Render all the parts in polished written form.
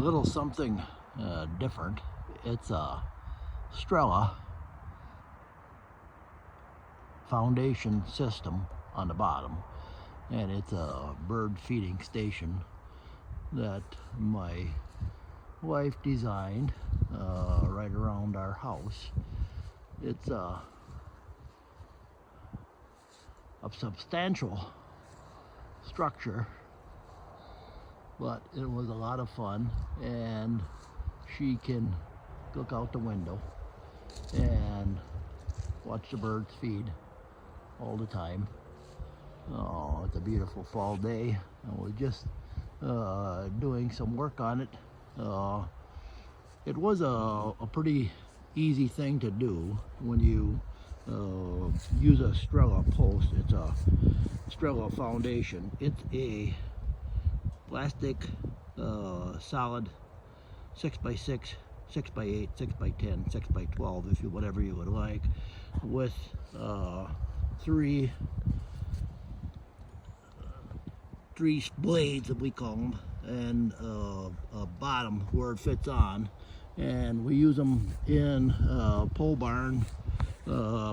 little something different. It's a STRELA foundation system on the bottom, and it's a bird feeding station that my wife designed right around our house. It's a substantial structure, but it was a lot of fun, and she can look out the window and watch the birds feed all the time. Oh, it's a beautiful fall day, and we're just doing some work on it. It was a pretty easy thing to do when you use a STRELA post. It's a STRELA foundation. It's a plastic solid 6x6, 6x8, 6x10, 6x12, if you whatever you would like, with three blades, that we call them, and a bottom where it fits on, and we use them in pole barn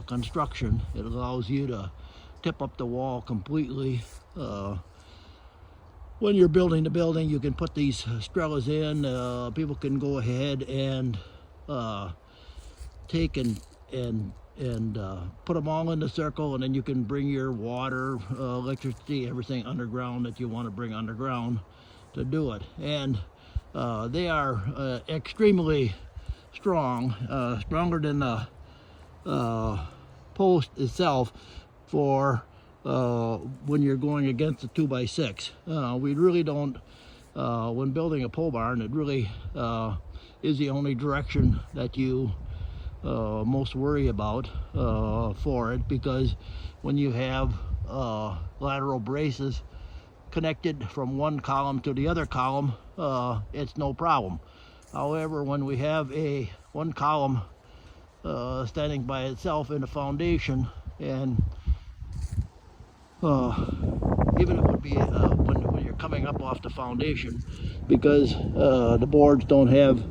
construction. It allows you to tip up the wall completely. When you're building the building, you can put these STRELAs in. People can go ahead and take and put them all in the circle, and then you can bring your water, electricity, everything underground that you want to bring underground to do it. And they are extremely strong, stronger than the post itself for when you're going against a 2x6. We really don't, when building a pole barn, it really is the only direction that you most worry about for it, because when you have lateral braces connected from one column to the other column, it's no problem. However, when we have one column standing by itself in the foundation, and even it would be when you're coming up off the foundation, because the boards don't have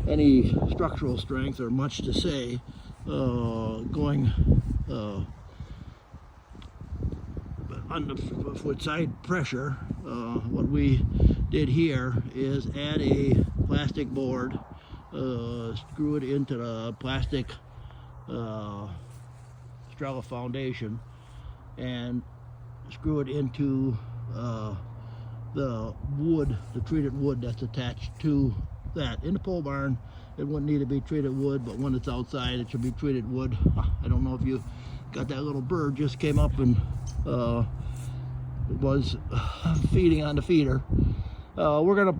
any structural strength or much to say, going on the with side pressure, what we did here is add a plastic board, screw it into the plastic STRELA foundation, and screw it into the wood, the treated wood that's attached to that. In the pole barn, it wouldn't need to be treated wood, but when it's outside, it should be treated wood. I don't know if you got that little bird just came up and was feeding on the feeder. We're gonna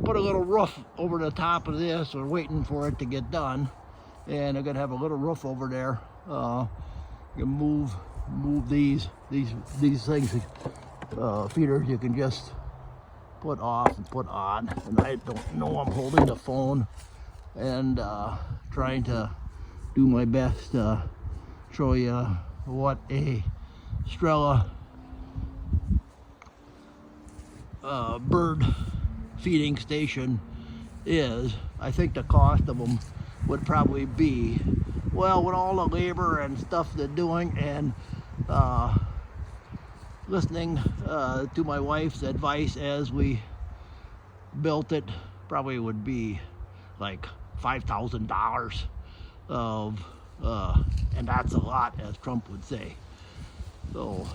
put a little roof over the top of this. We're waiting for it to get done, and they're gonna have a little roof over there. You can move these things, feeders. You can just put off and put on, and I don't know, I'm holding the phone and trying to do my best to show you what a STRELA bird feeding station is. I think the cost of them would probably be, well, with all the labor and stuff they're doing, and listening to my wife's advice as we built it, probably would be like $5,000 of, and that's a lot, as Trump would say. So